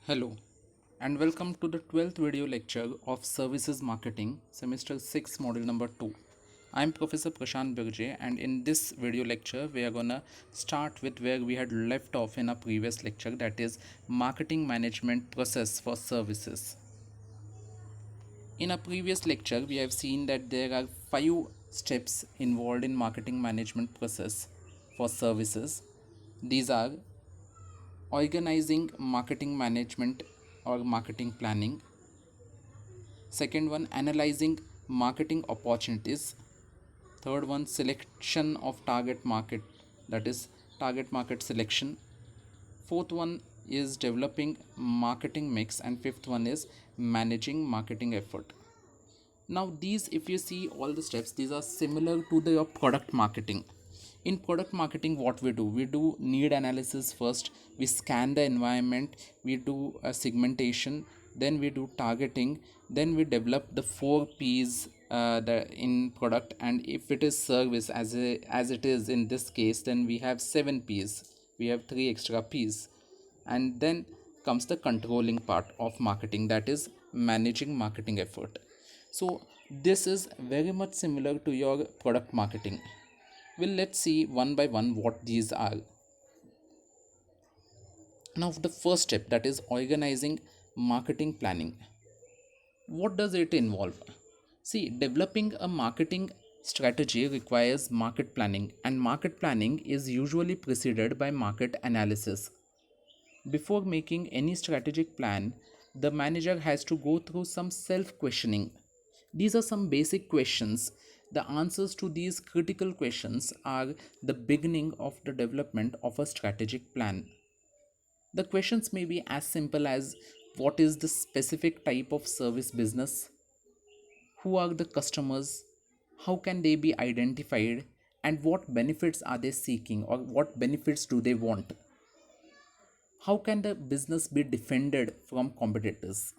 Hello and welcome to the 12th video lecture of Services Marketing, Semester 6, Module number 2. I am Professor Prashant Birje, and in this video lecture we are gonna start with where we had left off in a previous lecture, that is marketing management process for services. In a previous lecture we have seen that there are 5 steps involved in marketing management process for services. These are organizing marketing management or marketing planning. Second one, analyzing marketing opportunities. Third one, selection of target market, that is target market selection. Fourth one is developing marketing mix, and fifth one is managing marketing effort. Now these, if you see all the steps, these are similar to the your product marketing. In product marketing, what we do need analysis first, we scan the environment, we do a segmentation, then we do targeting, then we develop the 4 P's the in product, and if it is service as it is in this case, then we have 7 P's, we have 3 extra P's. And then comes the controlling part of marketing, that is managing marketing effort. So this is very much similar to your product marketing. Well, let's see one by one what these are. Now the first step, that is organizing marketing planning. What does it involve? See, developing a marketing strategy requires market planning, and market planning is usually preceded by market analysis. Before making any strategic plan, the manager has to go through some self questioning. These are some basic questions. The answers to these critical questions are the beginning of the development of a strategic plan. The questions may be as simple as, what is the specific type of service business? Who are the customers? How can they be identified? And what benefits are they seeking, or what benefits do they want? How can the business be defended from competitors?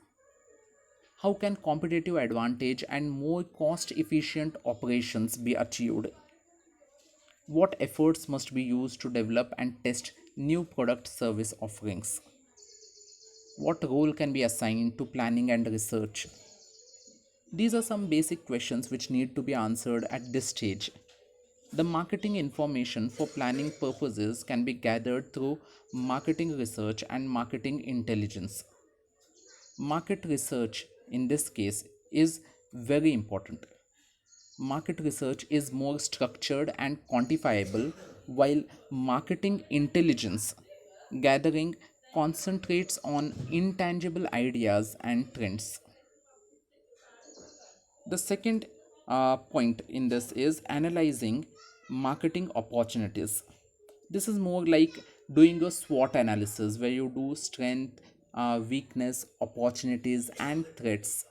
How can competitive advantage and more cost efficient operations be achieved? What efforts must be used to develop and test new product service offerings? What role can be assigned to planning and research? These are some basic questions which need to be answered at this stage. The marketing information for planning purposes can be gathered through marketing research and marketing intelligence. Market research in this case is very important. Market research is more structured and quantifiable, while marketing intelligence gathering concentrates on intangible ideas and trends. The second point in this is analyzing marketing opportunities. This is more like doing a SWOT analysis where you do strength, weakness, opportunities, and threats.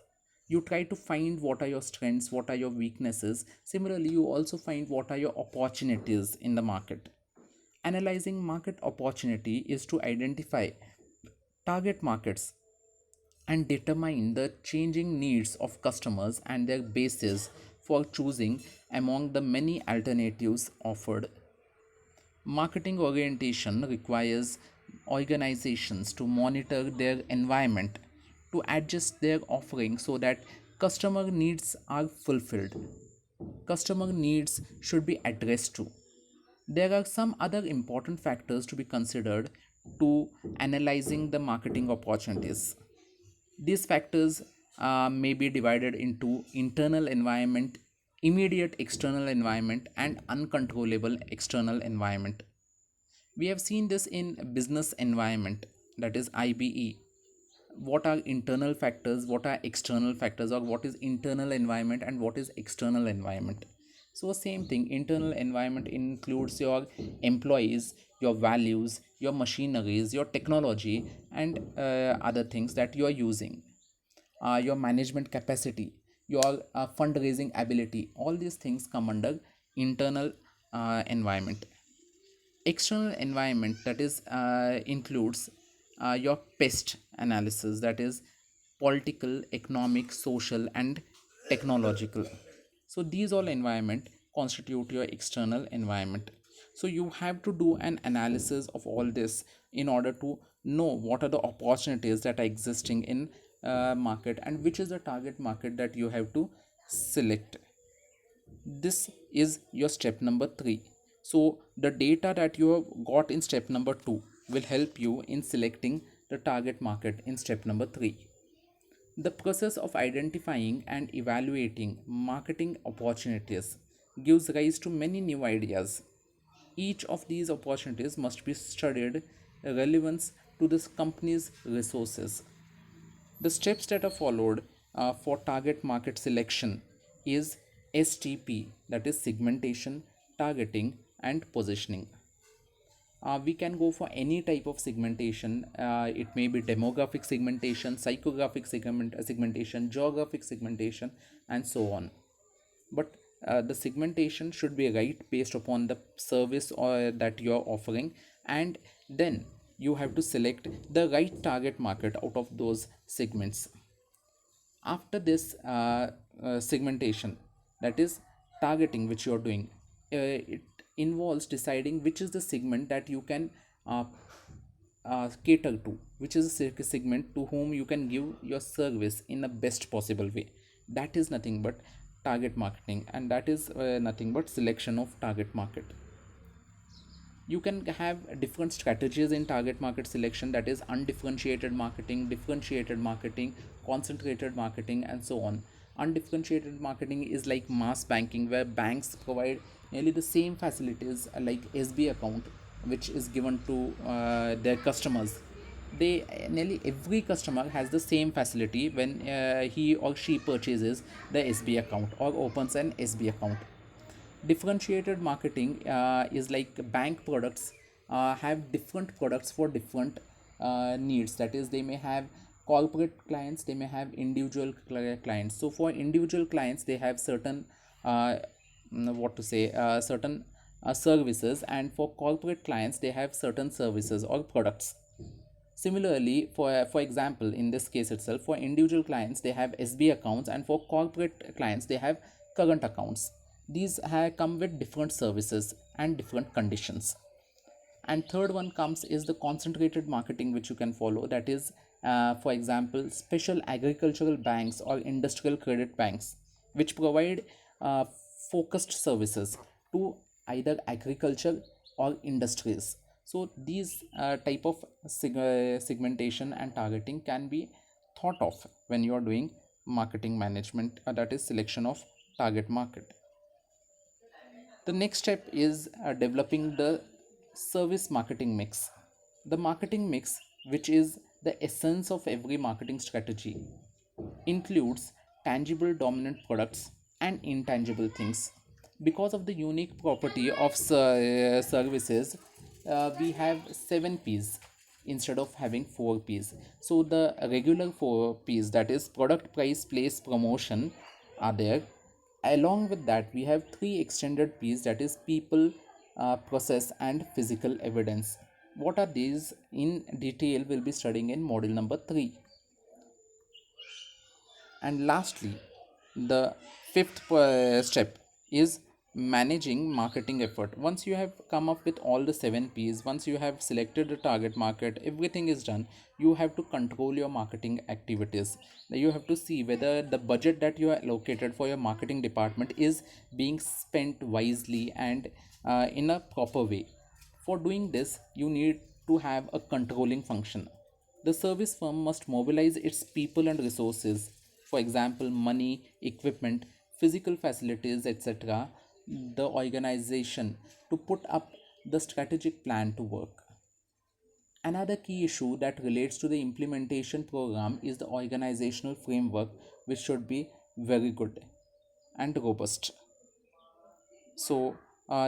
You try to find what are your strengths, what are your weaknesses. Similarly, you also find what are your opportunities in the market. Analyzing market opportunity is to identify target markets and determine the changing needs of customers and their basis for choosing among the many alternatives offered. Marketing orientation requires organizations to monitor their environment, to adjust their offering so that customer needs are fulfilled. Customer needs should be addressed to. There are some other important factors to be considered to analyzing the marketing opportunities. These factors may be divided into internal environment, immediate external environment, and uncontrollable external environment. We have seen this in business environment, that is IBE. What are internal factors, what are external factors, or what is internal environment and what is external environment? So same thing, internal environment includes your employees, your values, your machineries, your technology, and other things that you are using, your management capacity, your fundraising ability. All these things come under internal environment. External environment, that is includes your pest analysis, that is political, economic, social, and technological. So these all environment constitute your external environment. So you have to do an analysis of all this in order to know what are the opportunities that are existing in market, and which is the target market that you have to select. This is your step number 3. So the data that you have got in step number 2 will help you in selecting the target market in step number 3. The process of identifying and evaluating marketing opportunities gives rise to many new ideas. Each of these opportunities must be studied relevance to this company's resources. The steps that are followed for target market selection is STP, that is segmentation, targeting, and positioning. We can go for any type of segmentation. It may be demographic segmentation, psychographic segmentation, geographic segmentation, and so on. But the segmentation should be right based upon the service or that you are offering, and then you have to select the right target market out of those segments. After this segmentation, that is targeting, which you are doing, it involves deciding which is the segment that you can uh, cater to, which is a segment to whom you can give your service in the best possible way. That is nothing but target marketing, and that is nothing but selection of target market. You can have different strategies in target market selection, that is undifferentiated marketing, differentiated marketing, concentrated marketing, and so on. Undifferentiated marketing is like mass banking, where banks provide nearly the same facilities like SB account, which is given to their customers. They nearly every customer has the same facility when he or she purchases the SB account or opens an SB account. Differentiated marketing is like bank products have different products for different needs. That is, they may have corporate clients, they may have individual clients. So for individual clients, they have certain what to say certain services, and for corporate clients, they have certain services or products. Similarly, for example, in this case itself, for individual clients they have SB accounts, and for corporate clients they have current accounts. These have come with different services and different conditions. And third one comes is the concentrated marketing, which you can follow. That is, for example, special agricultural banks or industrial credit banks, which provide focused services to either agriculture or industries. So these type of segmentation and targeting can be thought of when you are doing marketing management, that is selection of target market. The next step is developing the service marketing mix. The marketing mix, which is the essence of every marketing strategy, includes tangible dominant products and intangible things. Because of the unique property of services, we have 7 P's instead of having 4 P's. So the regular 4 P's, that is product, price, place, promotion, are there. Along with that, we have 3 extended P's, that is people, process, and physical evidence. What are these in detail? We'll be studying in module number 3. And lastly, the fifth step is managing marketing effort. Once you have come up with all the 7 P's, once you have selected the target market, everything is done, you have to control your marketing activities. Now you have to see whether the budget that you are allocated for your marketing department is being spent wisely and in a proper way. For doing this, you need to have a controlling function. The service firm must mobilize its people and resources, for example, money, equipment, physical facilities, etc., the organization, to put up the strategic plan to work. Another key issue that relates to the implementation program is the organizational framework, which should be very good and robust. So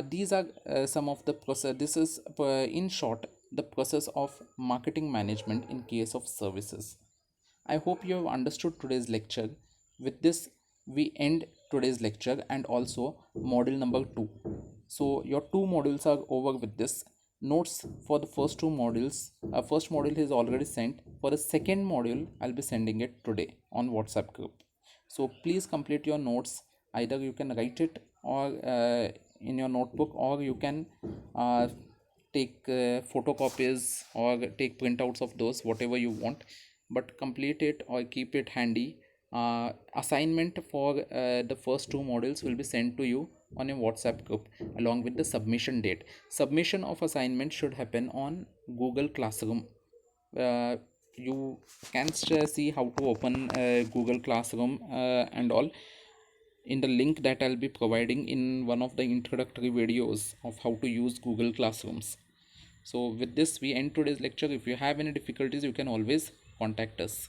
these are some of the process. This is in short the process of marketing management in case of services. I hope you have understood today's lecture. With this, we end today's lecture and also module number 2. So your 2 modules are over with this. Notes for the first 2 modules, first module is already sent. For the second module, I'll be sending it today on WhatsApp group. So please complete your notes. Either you can write it or in your notebook, or you can take photocopies or take printouts of those, whatever you want, but complete it or keep it handy. Assignment for the first two modules will be sent to you on a WhatsApp group along with the submission date. Submission of assignment should happen on Google Classroom. You can see how to open Google Classroom and all in the link that I'll be providing in one of the introductory videos of how to use Google Classrooms. So with this we end today's lecture. If you have any difficulties, you can always contact us.